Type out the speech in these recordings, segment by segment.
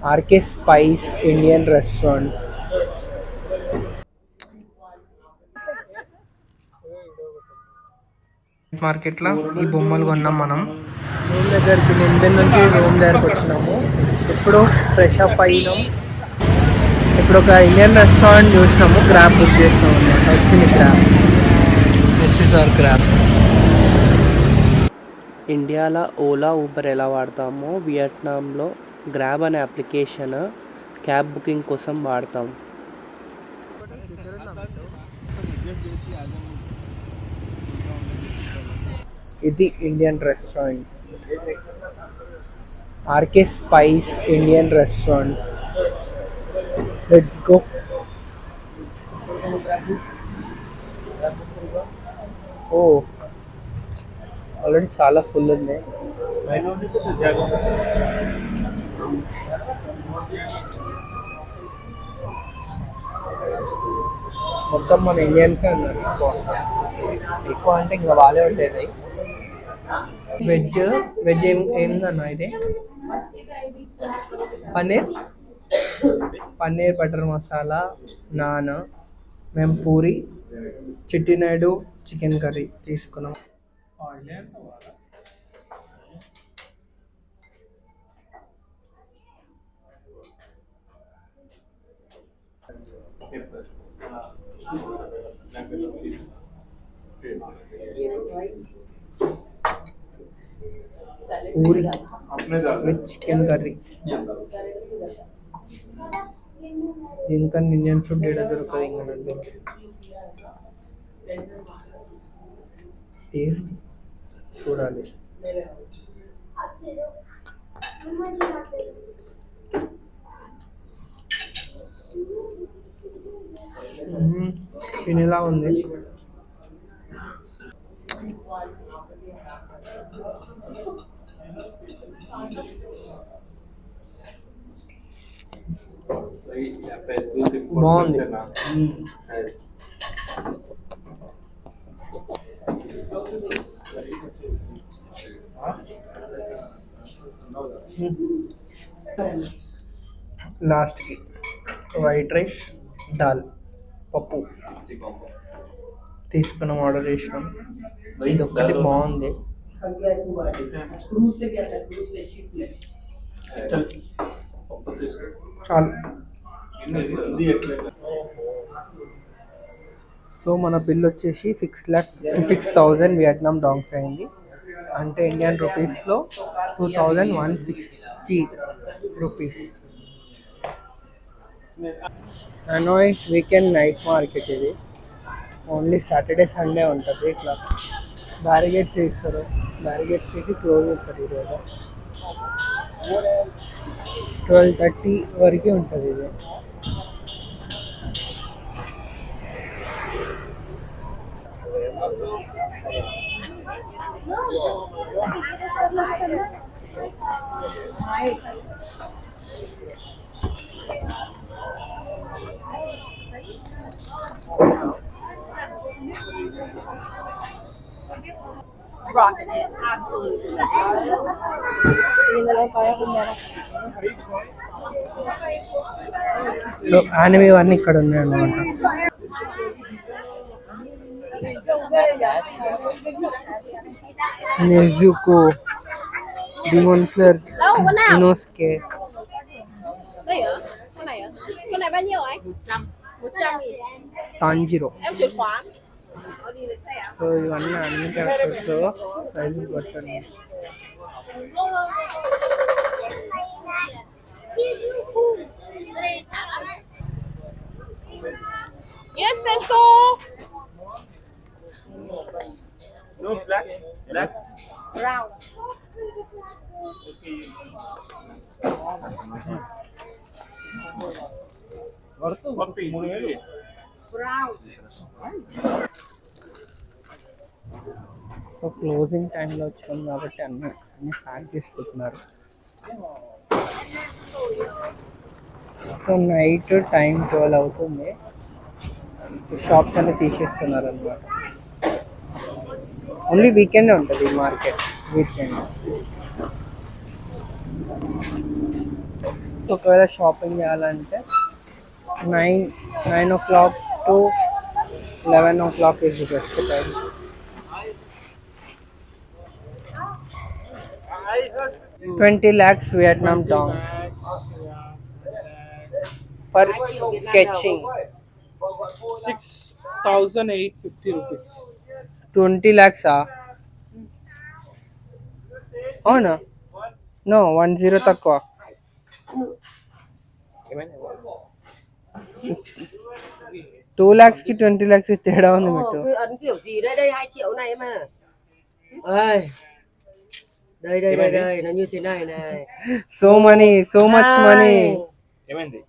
RK Spice Indian restaurant. మార్కెట్లో ఈ బొమ్మలు కొన్నాం మనం. రూమ్ దగ్గరికి నింబెన్ నుంచి రూమ్ దగ్గరకు వచ్చినాము. ఇప్పుడు ఫ్రెష్ అప్ అయినాం. ఇప్పుడు ఒక ఇండియన్ రెస్టారెంట్ చూసినాము, గ్రాబ్ బుక్ చేసినాము అనమాట. వచ్చింది Grab. This is our Grab. ఇండియాలో ఓలా ఊబర్ ఎలా వాడతామో వియట్నాంలో గ్రాబ్ అనే అప్లికేషన్ క్యాబ్ బుకింగ్ కోసం వాడతాం. ఇది Indian restaurant, RK spice Indian restaurant. Let's go. ఓ, ఆల్రెడీ చాలా ఫుల్ ఉంది. మొత్తం మన ఇండియన్సే ఉన్నారు ఎక్కువ. ఎక్కువ అంటే ఇంకా వాళ్ళే ఉంటాయి. వెజ్ వెజ్ ఏందన్నా ఇది? పన్నీర్ పన్నీర్ బటర్ మసాలా, నాన్, మేము పూరి, చిట్టినాయుడు చికెన్ కర్రీ తీసుకున్నాం. Puri with chicken curry. దీనికన్నా ఇండియన్ ఫుడ్ ఏడా దొరకదు ఇంకా. టేస్ట్ చూడాలి. తినేలా ఉంది. బాగుంది. లాస్ట్కి వైట్ రైస్, దాల్, పప్పు తీసుకున్నాం, ఆర్డర్ చేసినాం. ఇది ఒక్కటి బాగుంది. చాలు. సో మన బిల్ వచ్చేసి 6,56,000 వియట్నాం డాంగ్స్ అయింది. అంటే ఇండియన్ రూపీస్లో 2,160 rupees. Hanoi weekend night market ఇది. ఓన్లీ సాటర్డే సండే ఉంటుంది. ఇట్లా బ్యారిగేట్స్ వేస్తారు, బ్యారిగేట్స్ వేసి క్లోజ్ చేస్తారు. ఈరోజు 12:30 వరకు ఉంటుంది ఇది. Rocking it, absolutely. So anime అన్నీ ఇక్కడ ఉన్నాయి అన్నమాట. Nezuko, demon slayer, Inosuke. Cái này à? Cái này bao nhiêu anh? 100.000. Tanjiro. Em chuyển khoản. Đi lấy xe à? So ఇవన్నీ అన్ని క్యారెక్టర్స్ ప్రైజెస్ పడుతుంది. Yes, let's go. No black. Black. Brown. Okay. Copy. Brown. So closing టైంలో వచ్చాం కాబట్టి అన్నీ pack చేసుకుంటున్నారు. So night time 12 అవుతుంది. Shops అన్నీ తీసేస్తున్నారు అన్నమాట. ఓన్లీ వీకెండ్ ఉంటుంది ఈ మార్కెట్. వీకెండ్ ఒకవేళ షాపింగ్ చేయాలంటే 9 o'clock to 11 o'clock is the best time. 20 lakhs Vietnam dong for sketching. 6,850 rupees. 20 lakhs అవునా నో 10 తక్కువ 2 lakhs की 20 lakhs से तేడా ఉంది మీకు Ấn kiểu gì đây đây 2 triệu này mà. Ơi, đây nó như thế này này. so much money ఏమైంది?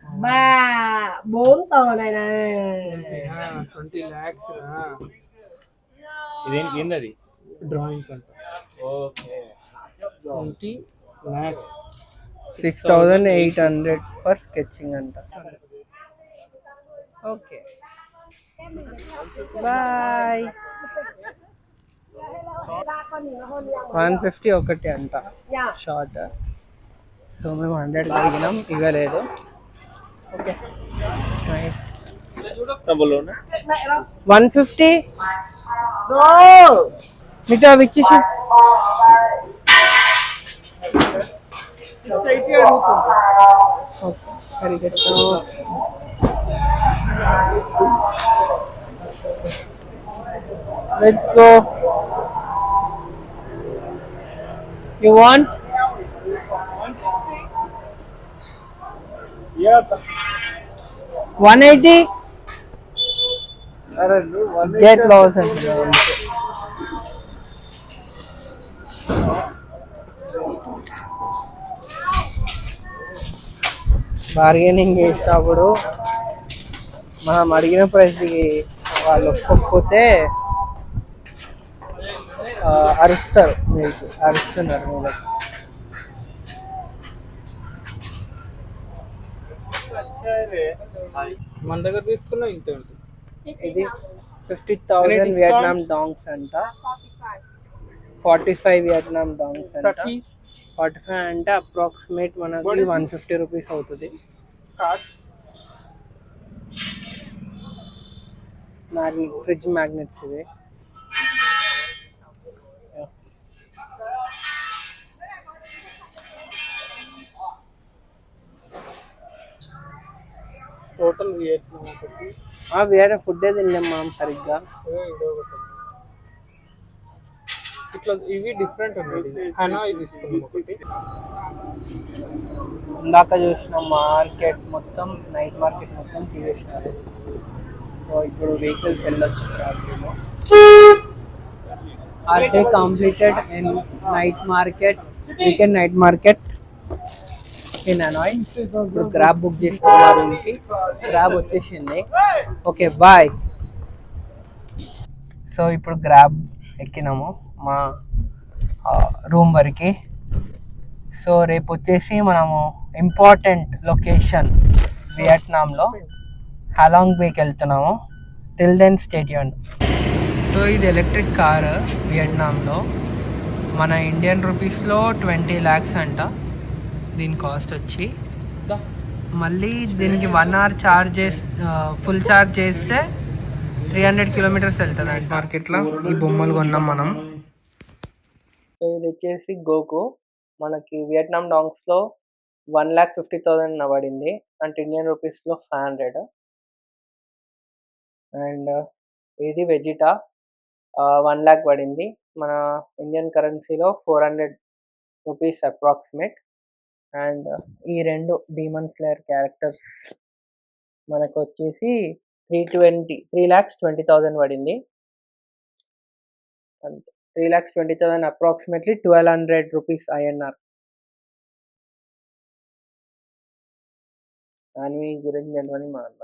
4 tờ này này. 20 lakhs ఏంది అది? Drawing అంట. ఓకే. 20 lakhs. 6,800 for sketching అంట ఓకే బాయ్ 150 ఒకటి అంట షార్ట్ సో మేము 100 అడిగినాం ఇవ్వలేదు ఓకే డబ్బులు 150 Rồi. మీకు అవి ఇచ్చేసి ఓకే సరిగ్గా let's go you want yeah 180 అరే get lost బార్గెనింగ్ చేసేటప్పుడు మనం అడిగిన ప్రైస్కి వాళ్ళు ఒప్పుకోకపోతే అరుస్తారు మీకు అరుస్తున్నారు మీరు మన దగ్గర తీసుకున్నా ఇంతే ఉంటుంది. ఇది 50,000 వియట్నాం డాంగ్స్ అంట 45 వియట్నాం డాంగ్స్ అంట 45 అంటే అప్రాక్సిమేట్ మనకి 150 రూపీస్ అవుతుంది మ్యాగ్నెట్ ఫ్రిడ్జ్ మ్యాగ్నెట్స్ ఇవి టోటల్ వియట్నాం ఒకటి. వేరే ఫుడ్డే తినలేం మనం సరిగ్గా ఇదో ఒకటి. ఇట్లా ఇవి డిఫరెంట్ ఉన్నాయి. హనాయ్ తీసుకున్నాం ఒకటి. ఇందాక చూసిన మార్కెట్ మొత్తం నైట్ మార్కెట్ మొత్తం తీసేసినారు సో ఇప్పుడు వెహికల్స్ వెళ్ళొచ్చు రాత్రిలో or day completed in night market weekend night market in Hanoi ఇప్పుడు గ్రాబ్ బుక్ చేసుకున్న రూమ్కి గ్రాబ్ వచ్చేసింది ఓకే బాయ్ సో ఇప్పుడు గ్రాబ్ ఎక్కినాము మా రూమ్ వరకు సో రేపు వచ్చేసి మనము ఇంపార్టెంట్ లొకేషన్ వియట్నాంలో హాలాంగ్ బేకి వెళ్తున్నాము till then stay tuned so ఇది ఎలక్ట్రిక్ కార్ వియట్నాంలో మన ఇండియన్ రూపీస్లో 20 lakhs అంట దీని కాస్ట్ వచ్చి మళ్ళీ దీనికి 1 hour ఛార్జ్ ఫుల్ ఛార్జ్ చేస్తే 300 kilometers వెళ్తుంది అంట మార్కెట్లో ఈ బొమ్మలు కొన్నాం మనం. సో ఇది వచ్చేసి గోకు మనకి వియట్నాం డాంగ్స్లో 1,50,000 పడింది అంటే ఇండియన్ రూపీస్లో 500 అండ్ ఇది వెజిటా 1 lakh పడింది మన ఇండియన్ కరెన్సీలో 400 రూపీస్ అప్రాక్సిమేట్ అండ్ ఈ రెండు డీమన్ స్లేయర్ క్యారెక్టర్స్ మనకు వచ్చేసి 3,20,000 పడింది అంతే 3,20,000 అప్రాక్సిమేట్లీ 1,200 రూపీస్ ఐఎన్ఆర్ దాని గురించి తెలియని మా అన్న